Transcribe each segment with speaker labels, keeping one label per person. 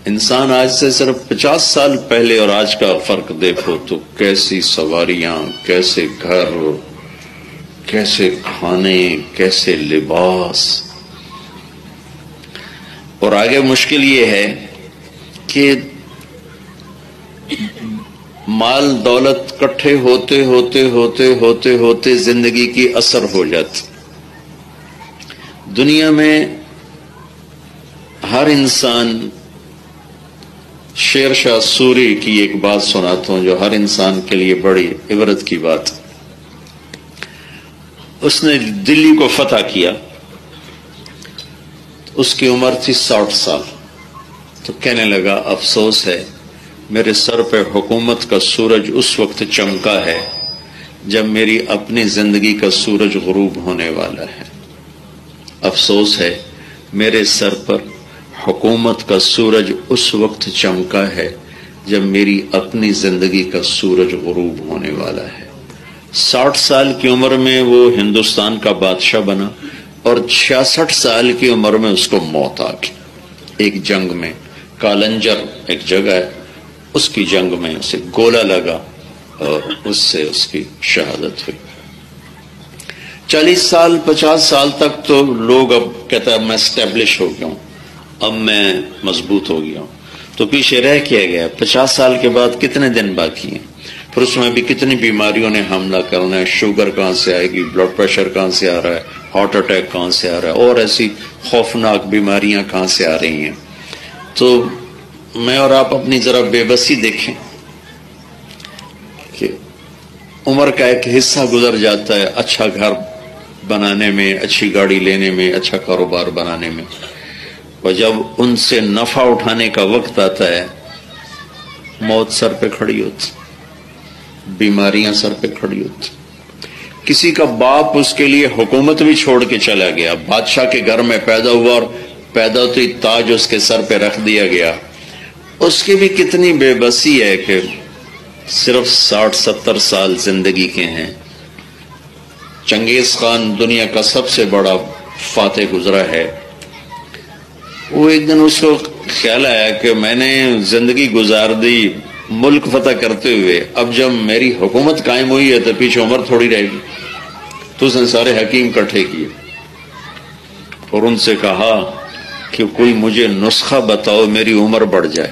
Speaker 1: انسان آج سے صرف 50 سال پہلے اور آج کا فرق دیکھو تو کیسی سواریاں، کیسے گھر، کیسے کھانے، کیسے لباس. اور آگے مشکل یہ ہے کہ مال دولت کٹھے ہوتے ہوتے ہوتے ہوتے ہوتے زندگی کی اثر ہو جاتی. دنیا میں ہر انسان، شیر شاہ سوری کی ایک بات سناتا ہوں جو ہر انسان کے لیے بڑی عبرت کی بات. اس نے دلی کو فتح کیا، اس کی عمر تھی 60 سال. تو کہنے لگا افسوس ہے میرے سر پہ حکومت کا سورج اس وقت چمکا ہے جب میری اپنی زندگی کا سورج غروب ہونے والا ہے. افسوس ہے میرے سر پر حکومت کا سورج اس وقت چمکا ہے جب میری اپنی زندگی کا سورج غروب ہونے والا ہے. 60 سال کی عمر میں وہ ہندوستان کا بادشاہ بنا اور 66 سال کی عمر میں اس کو موت آ گئی. ایک جنگ میں، کالنجر ایک جگہ ہے، اس کی جنگ میں اسے گولہ لگا اور اس سے اس کی شہادت ہوئی. 40 سال 50 سال تک تو لوگ اب کہتا ہے میں اسٹیبلش ہو گیا ہوں، اب میں مضبوط ہو گیا ہوں. تو پیچھے رہ کیا گیا. 50 سال کے بعد کتنے دن باقی ہیں؟ پھر اس میں بھی کتنی بیماریوں نے حملہ کرنا ہے. شوگر کہاں سے آئے گی، بلڈ پریشر کہاں سے آ رہا ہے، ہارٹ اٹیک کہاں سے آ رہا ہے، اور ایسی خوفناک بیماریاں کہاں سے آ رہی ہیں. تو میں اور آپ اپنی ذرا بے بسی دیکھیں کہ عمر کا ایک حصہ گزر جاتا ہے اچھا گھر بنانے میں، اچھی گاڑی لینے میں، اچھا کاروبار بنانے میں، اور جب ان سے نفع اٹھانے کا وقت آتا ہے موت سر پہ کھڑی ہوتی، بیماریاں سر پہ کھڑی ہوتی. کسی کا باپ اس کے لیے حکومت بھی چھوڑ کے چلا گیا، بادشاہ کے گھر میں پیدا ہوا اور پیدا ہوتے تاج اس کے سر پہ رکھ دیا گیا. اس کی بھی کتنی بے بسی ہے کہ صرف 60-70 سال زندگی کے ہیں. چنگیز خان دنیا کا سب سے بڑا فاتح گزرا ہے. وہ ایک دن اس کو خیال آیا کہ میں نے زندگی گزار دی ملک فتح کرتے ہوئے، اب جب میری حکومت قائم ہوئی ہے تو پیچھے عمر تھوڑی رہے گی. تو اس نے سارے حکیم اکٹھے کیے اور ان سے کہا کہ کوئی مجھے نسخہ بتاؤ میری عمر بڑھ جائے.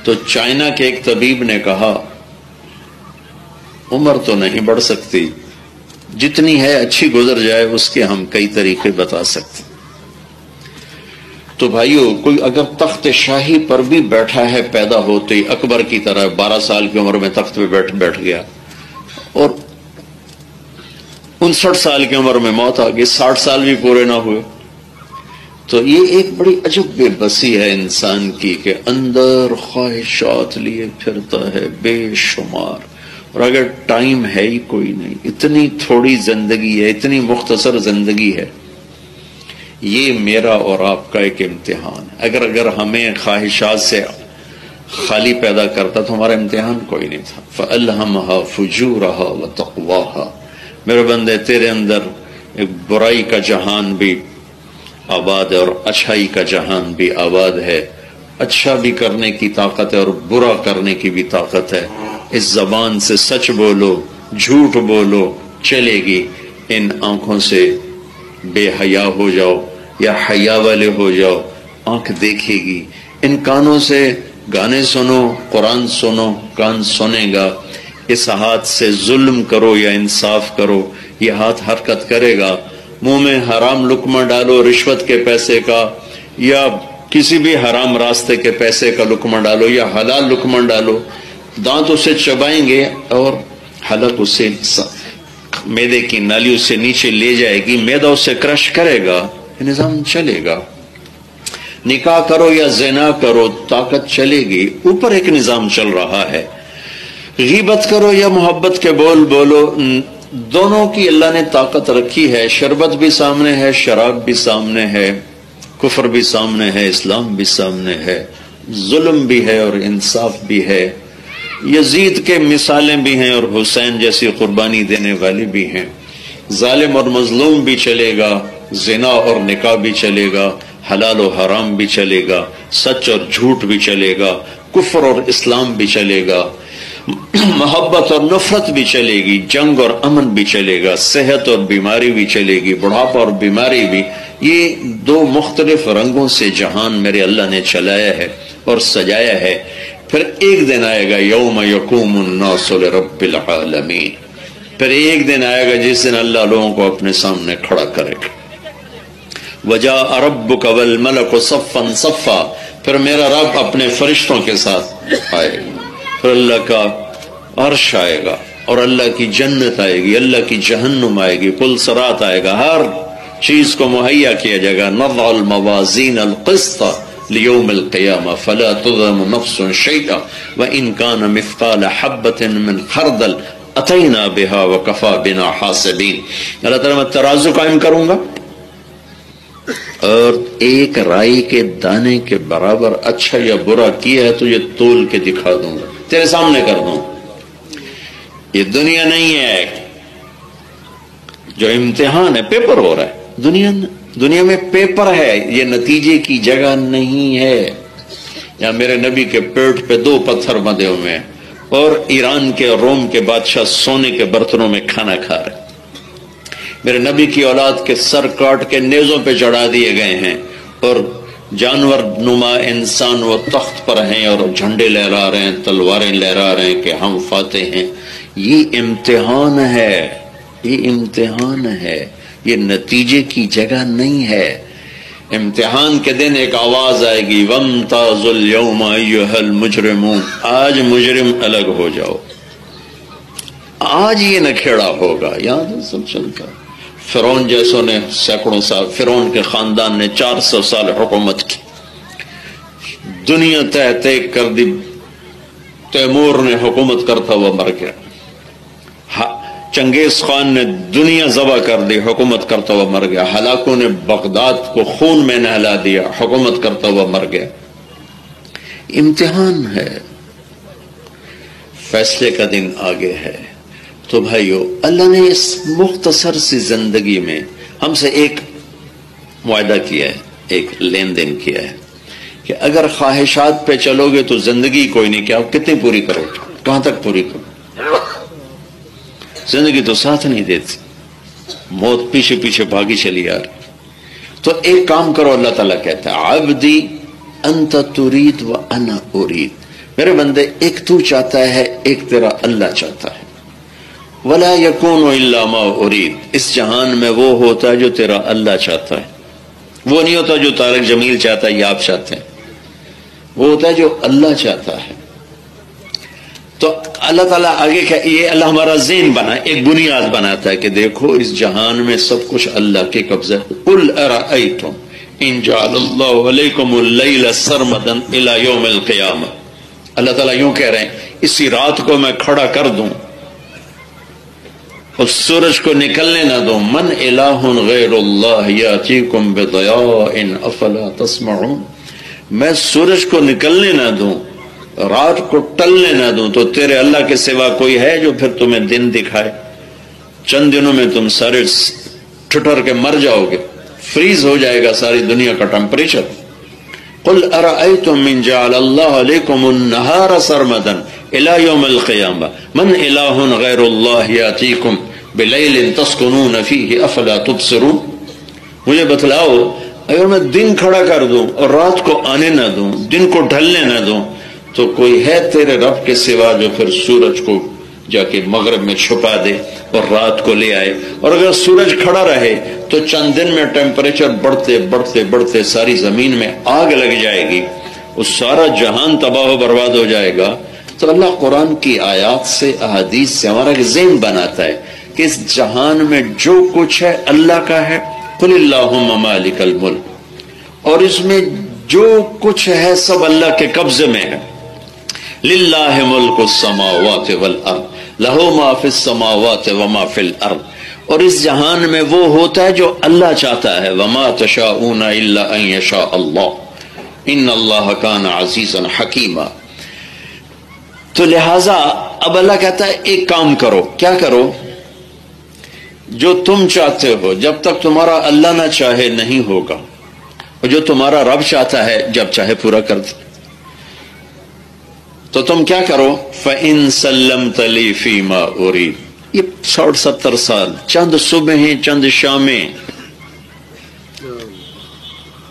Speaker 1: تو چائنا کے ایک طبیب نے کہا عمر تو نہیں بڑھ سکتی، جتنی ہے اچھی گزر جائے، اس کے ہم کئی طریقے بتا سکتے. تو بھائیو، کوئی اگر تخت شاہی پر بھی بیٹھا ہے پیدا ہوتے ہی اکبر کی طرح 12 سال کی عمر میں تخت پہ بیٹھ گیا اور 59 سال کی عمر میں موت آ گئی، 60 سال بھی پورے نہ ہوئے. تو یہ ایک بڑی عجب بے بسی ہے انسان کی کہ اندر خواہشات لیے پھرتا ہے بے شمار، اور اگر ٹائم ہے ہی کوئی نہیں، اتنی تھوڑی زندگی ہے، اتنی مختصر زندگی ہے. یہ میرا اور آپ کا ایک امتحان ہے. اگر ہمیں خواہشات سے خالی پیدا کرتا تو ہمارا امتحان کوئی نہیں تھا. فَأَلْهَمَهَا فُجُورَهَا وَتَقْوَاهَا. میرے بندے تیرے اندر ایک برائی کا جہان بھی آباد ہے اور اچھائی کا جہان بھی آباد ہے. اچھا بھی کرنے کی طاقت ہے اور برا کرنے کی بھی طاقت ہے. اس زبان سے سچ بولو، جھوٹ بولو، چلے گی. ان آنکھوں سے بے حیا ہو جاؤ یا حیا والے ہو جاؤ، آنکھ دیکھے گی. ان کانوں سے گانے سنو، قرآن سنو، کان سنے گا. اس ہاتھ سے ظلم کرو یا انصاف کرو، یہ ہاتھ حرکت کرے گا. منہ میں حرام لقمہ ڈالو، رشوت کے پیسے کا یا کسی بھی حرام راستے کے پیسے کا لقمہ ڈالو یا حلال لقمہ ڈالو، دانت اسے چبائیں گے اور حلق اسے معدے کی نالی اسے نیچے لے جائے گی، معدہ اسے کرش کرے گا، نظام چلے گا. نکاح کرو یا زنا کرو، طاقت چلے گی. اوپر ایک نظام چل رہا ہے. غیبت کرو یا محبت کے بول بولو، دونوں کی اللہ نے طاقت رکھی ہے. شربت بھی سامنے ہے، شراب بھی سامنے ہے، کفر بھی سامنے ہے، اسلام بھی سامنے ہے، ظلم بھی ہے اور انصاف بھی ہے. یزید کے مثالیں بھی ہیں اور حسین جیسی قربانی دینے والی بھی ہیں. ظالم اور مظلوم بھی چلے گا، زنا اور نکاح بھی چلے گا، حلال و حرام بھی چلے گا، سچ اور جھوٹ بھی چلے گا، کفر اور اسلام بھی چلے گا، محبت اور نفرت بھی چلے گی، جنگ اور امن بھی چلے گا، صحت اور بیماری بھی چلے گی، بڑھاپا اور بیماری بھی۔ یہ دو مختلف رنگوں سے جہان میرے اللہ نے چلایا ہے اور سجایا ہے۔ پھر ایک دن آئے گا یوم یقوم الناس لرب العالمین، پھر ایک دن آئے گا جس دن اللہ لوگوں کو اپنے سامنے کھڑا کرے گا۔ وجاء ربک والملک صفا صفا، پھر میرا رب اپنے فرشتوں کے ساتھ آئے گا، پھر اللہ کا عرش آئے گا اور اللہ کی جنت آئے گی، اللہ کی جہنم آئے گی، پل صراط آئے گا، ہر چیز کو مہیا کیا جائے گا۔ نضع الموازین القسط لیوم القیامہ فلا تظلم نفس شیئا وان کان مثقال حبۃ من خردل اتینا بها وکفی بنا حاسبین۔ اللہ تعالیٰ میں ترازو قائم کروں گا اور ایک رائی کے دانے کے برابر اچھا یا برا کیا ہے تو یہ تول کے دکھا دوں گا، تیرے سامنے کر دوں۔ یہ دنیا نہیں ہے جو امتحان ہے، پیپر ہو رہا ہے، دنیا میں پیپر ہے، یہ نتیجے کی جگہ نہیں ہے۔ یہاں میرے نبی کے پیٹ پہ 2 پتھر بندھے ہوئے ہیں اور ایران کے اور روم کے بادشاہ سونے کے برتنوں میں کھانا کھا رہے ہیں۔ میرے نبی کی اولاد کے سر کاٹ کے نیزوں پہ چڑھا دیے گئے ہیں اور جانور نما انسان وہ تخت پر ہیں اور جھنڈے لہرا رہے ہیں، تلواریں لہرا رہے ہیں کہ ہم فاتح ہیں۔ یہ امتحان ہے، یہ امتحان ہے، یہ نتیجے کی جگہ نہیں ہے۔ امتحان کے دن ایک آواز آئے گی وَامْتَازُوا الْيَوْمَ أَيُّهَا الْمُجْرِمُونَ، آج مجرم الگ ہو جاؤ، آج یہ نکھیڑا ہوگا۔ یہاں تو سب چلتا ہے، فرعون جیسوں نے سینکڑوں سال، فرعون کے خاندان نے 400 سال حکومت کی، دنیا تہ تیک کر دی، تیمور نے حکومت کرتا ہوا مر گیا، چنگیز خان نے دنیا ذبح کر دی، حکومت کرتا ہوا مر گیا، ہلاکوں نے بغداد کو خون میں نہلا دیا، حکومت کرتا ہوا مر گیا۔ امتحان ہے، فیصلے کا دن آگے ہے۔ تو بھائیو، اللہ نے اس مختصر سی زندگی میں ہم سے ایک معاہدہ کیا ہے، ایک لین دین کیا ہے کہ اگر خواہشات پہ چلو گے تو زندگی کوئی نہیں، کیا کتنی پوری کرو، کہاں تک پوری کرو؟ زندگی تو ساتھ نہیں دیتی، موت پیچھے پیچھے بھاگی چلی آ رہی۔ تو ایک کام کرو، اللہ تعالیٰ کہتا ہے عبدی انت ترید و انا ارید، میرے بندے ایک تو چاہتا ہے، ایک تیرا اللہ چاہتا ہے۔ ولا یکون الا ما ارید، اس جہان میں وہ ہوتا ہے جو تیرا اللہ چاہتا ہے، وہ نہیں ہوتا جو طارق جمیل چاہتا ہے یا آپ چاہتے ہیں، وہ ہوتا ہے جو اللہ چاہتا ہے۔ تو اللہ تعالیٰ آگے کیا، یہ اللہ ہمارا ذہن بنا، ایک بنیاد بناتا ہے کہ دیکھو اس جہان میں سب کچھ اللہ کے قبضہ ہے۔ قل ارأیتم ان جعل اللہ علیکم اللیل سرمدا الی یوم القیامہ، اللہ تعالیٰ یوں کہہ رہے ہیں اسی رات کو میں کھڑا کر دوں اور سورج کو نکلنے نہ دوں، من الہ غیر اللہ یاتیکم بضیاء افلا تسمعون، میں سورج کو نکلنے نہ دوں، رات کو ٹلنے نہ دوں، تو تیرے اللہ کے سوا کوئی ہے جو پھر تمہیں دن دکھائے؟ چند دنوں میں تم سارے ٹھٹر کے مر جاؤ گے، فریز ہو جائے گا ساری دنیا کا ٹمپریچر۔ قل ارأیتم من جعل اللہ علیکم النہار سرمدا الی یوم القیامہ من الہ غیر اللہ یاتیکم بلیل تسکنون فیہ افلا تبصرون، مجھے بتلاؤ اگر میں دن کھڑا کر دوں اور رات کو آنے نہ دوں، دن کو ڈھلنے نہ دوں، تو کوئی ہے تیرے رب کے سوا جو پھر سورج کو جا کے مغرب میں چھپا دے اور رات کو لے آئے؟ اور اگر سورج کھڑا رہے تو چند دن میں ٹیمپریچر بڑھتے بڑھتے بڑھتے ساری زمین میں آگ لگ جائے گی، وہ سارا جہان تباہ و برباد ہو جائے گا۔ تو اللہ قرآن کی آیات سے، احادیث سے ہمارا ذہن بناتا ہے کہ اس جہان میں جو کچھ ہے اللہ کا ہے، قل اللہم مالک الملک، اور اس میں جو کچھ ہے سب اللہ کے قبضے میں ہے۔ للہ ملک السماوات والارض لہ ما فی السماوات وما فی الارض، اور اس جہان میں وہ ہوتا ہے جو اللہ چاہتا ہے، وما تشاءون الا ان یشاء اللہ ان اللہ کان عزیزا حکیما۔ تو لہٰذا اب اللہ کہتا ہے ایک کام کرو، کیا کرو؟ جو تم چاہتے ہو، جب تک تمہارا اللہ نہ چاہے نہیں ہوگا، اور جو تمہارا رب چاہتا ہے جب چاہے پورا کر دے. تو تم کیا کرو؟ فَإِن سَلَّمْتَ لِي فِي مَا أُرِيدُ. یہ 60-70 سال، چند صبحیں چند شامیں،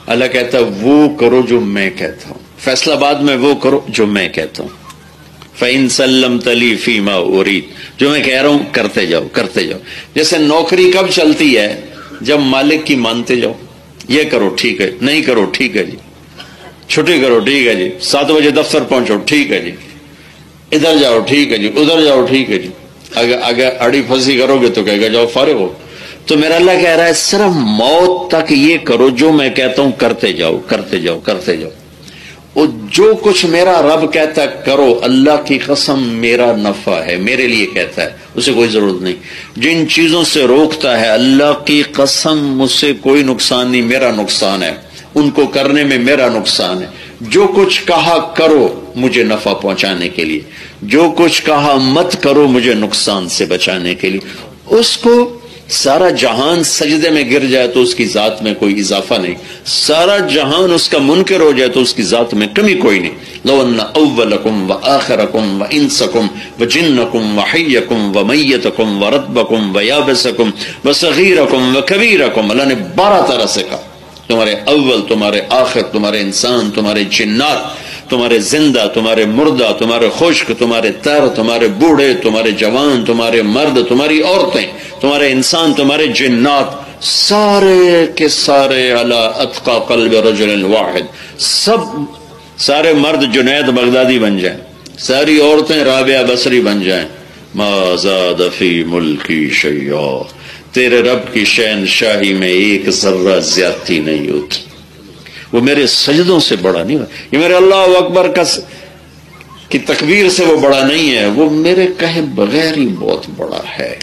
Speaker 1: اللہ کہتا ہے وہ کرو جو میں کہتا ہوں، فیصلہ بعد میں وہ کرو جو میں کہتا ہوں. فَإِن سَلَّمْتَ لِي فِي مَا أُرِيدُ. جو میں کہہ رہا ہوں کرتے جاؤ کرتے جاؤ. جیسے نوکری کب چلتی ہے؟ جب مالک کی مانتے جاؤ. یہ کرو ٹھیک ہے، نہیں کرو ٹھیک ہے جی، چھٹی کرو ٹھیک ہے جی، 7 بجے دفتر پہنچو ٹھیک ہے جی، ادھر جاؤ ٹھیک ہے جی، ادھر جاؤ ٹھیک ہے جی. اگر اڑی پھنسی کرو گے تو کہے گا جاؤ فارغ ہو. تو میرا اللہ کہہ رہا ہے صرف موت تک یہ کرو جو میں کہتا ہوں کرتے جاؤ کرتے جاؤ کرتے جاؤ. اور جو کچھ میرا رب کہتا ہے کرو، اللہ کی قسم میرا نفع ہے، میرے لیے کہتا ہے، اسے کوئی ضرورت نہیں. جن چیزوں سے روکتا ہے اللہ کی قسم مجھ سے کوئی نقصان نہیں، میرا نقصان ہے، ان کو کرنے میں میرا نقصان ہے. جو کچھ کہا کرو مجھے نفع پہنچانے کے لیے، جو کچھ کہا مت کرو مجھے نقصان سے بچانے کے لیے. اس کو سارا جہان سجدے میں گر جائے تو اس کی ذات میں کوئی اضافہ نہیں، سارا جہان اس کا منکر ہو جائے تو اس کی ذات میں کمی کوئی نہیں. لو ان اولکم وآخرکم وانسکم وجنکم وحیکم ومیتکم ورتبکم ویابسکم وصغیرکم وکبیرکم. اللہ نے 12 طرح سے کہا، تمہارے اول، تمہارے آخر، تمہارے انسان، تمہارے جنات، تمہارے زندہ، تمہارے مردہ، تمہارے خشک، تمہارے تر، تمہارے بوڑھے، تمہارے جوان، تمہارے مرد، تمہاری عورتیں، تمہارے انسان، تمہارے جنات، سارے کے سارے علی اتقى قلب رجل واحد. سارے مرد جنید بغدادی بن جائیں، ساری عورتیں رابعہ بصری بن جائیں. ما زاد فی ملکی شیئا. تیرے رب کی شہنشاہی میں ایک ذرہ زیادتی نہیں ہوتی. وہ میرے سجدوں سے بڑا نہیں، یہ میرے اللہ اکبر کی تکبیر سے وہ بڑا نہیں ہے، وہ میرے کہے بغیر ہی بہت بڑا ہے.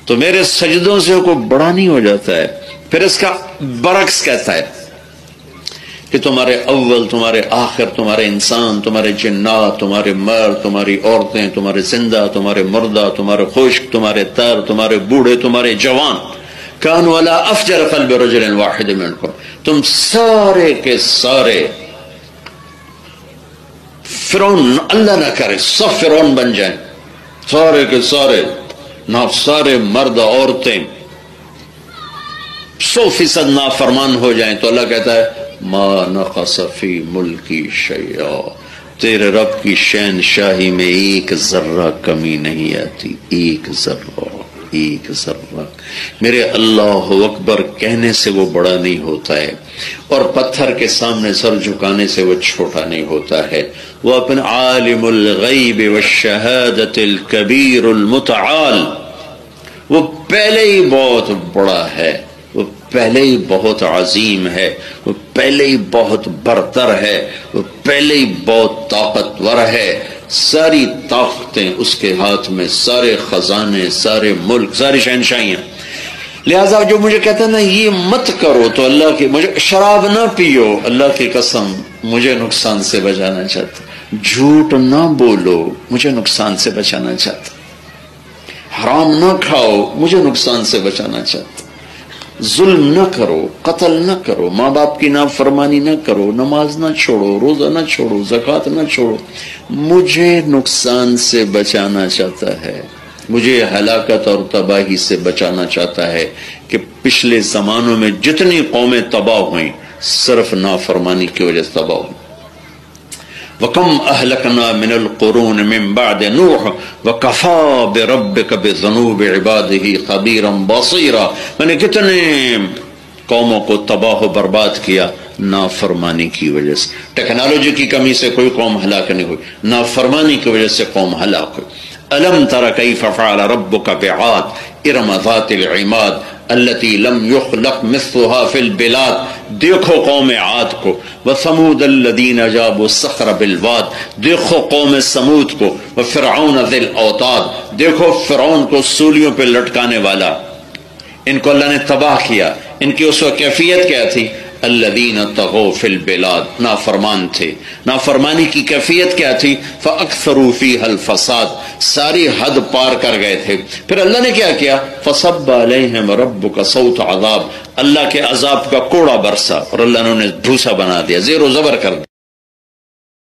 Speaker 1: تو میرے سجدوں سے کوئی بڑا نہیں ہو جاتا ہے. پھر اس کا برعکس کہتا ہے کہ تمہارے اول، تمہارے آخر، تمہارے انسان، تمہارے جنات، تمہارے مرد، تمہاری عورتیں، تمہارے زندہ، تمہارے مردہ، تمہارے خشک، تمہارے تر، تمہارے بوڑھے، تمہارے جوان، کانوا علی افجر قلب رجل واحد منکم. تم سارے کے سارے فرعون، اللہ نہ کرے سب فرعون بن جائیں، سارے کے سارے سارے مرد عورتیں 100% نافرمان ہو جائیں تو اللہ کہتا ہے ما نقص فی ملکی شیئا. تیرے رب کی شہنشاہی میں ایک ذرہ کمی نہیں آتی، ایک ذرہ، ایک ذرہ. میرے اللہ اکبر کہنے سے وہ بڑا نہیں ہوتا ہے، اور پتھر کے سامنے سر جھکانے سے وہ چھوٹا نہیں ہوتا ہے. وہ اپنے عالم الغیب والشہادت الکبیر المتعال، وہ پہلے ہی بہت بڑا ہے، وہ پہلے ہی بہت عظیم ہے، وہ پہلے ہی بہت برتر ہے، وہ پہلے ہی بہت طاقتور ہے. ساری طاقتیں اس کے ہاتھ میں، سارے خزانے، سارے ملک، ساری شہنشاہیاں. لہذا جو مجھے کہتا ہے نا یہ مت کرو، تو اللہ کی، مجھے شراب نہ پیو، اللہ کی قسم مجھے نقصان سے بچانا چاہتا. جھوٹ نہ بولو، مجھے نقصان سے بچانا چاہتا. حرام نہ کھاؤ، مجھے نقصان سے بچانا چاہتا. ظلم نہ کرو، قتل نہ کرو، ماں باپ کی نافرمانی نہ کرو، نماز نہ چھوڑو، روزہ نہ چھوڑو، زکوٰۃ نہ چھوڑو، مجھے نقصان سے بچانا چاہتا ہے. مجھے ہلاکت اور تباہی سے بچانا چاہتا ہے کہ پچھلے زمانوں میں جتنی قومیں تباہ ہوئیں صرف نافرمانی کی وجہ سے تباہ ہوئیں. وَكَمْ أَهْلَكْنَا مِنَ الْقُرُونِ مِنْ بَعْدِ نُوحٍ وَكَفَى بِرَبِّكَ بِذُنُوبِ عِبَادِهِ خَبِيرًا بَصِيرًا. میں نے کتنے قوموں کو تباہ و برباد کیا نافرمانی کی وجہ سے. ٹیکنالوجی کی کمی سے کوئی قوم ہلاک نہیں ہوئی، نافرمانی کی وجہ سے قوم ہلاک ہوئی. أَلَمْ تَرَ كَيْفَ فَعَلَ رَبُّكَ بِعَادٍ إِرَمَ ذَاتِ الْعِمَادِ التي لم يخلق مثلها في البلاد. دیکھو قوم عاد کو. وثمود الذين جابوا الصخر بالواد. دیکھو قوم سمود کو. وفرعون ذي الاوتاد. دیکھو فرعون کو سولیوں پہ لٹکانے والا. ان کو اللہ نے تباہ کیا. ان کی اس وقت کیفیت کیا تھی؟ الذین طغوا فی البلاد، نافرمان تھے. نافرمانی کی کیفیت کیا تھی؟ فاکثروا فیہا الفساد، ساری حد پار کر گئے تھے. پھر اللہ نے کیا کیا؟ فصب علیہم ربک صوت عذاب، اللہ کے عذاب کا کوڑا برسا اور اللہ نے انہیں بھوسا بنا دیا، زیر و زبر کر دیا.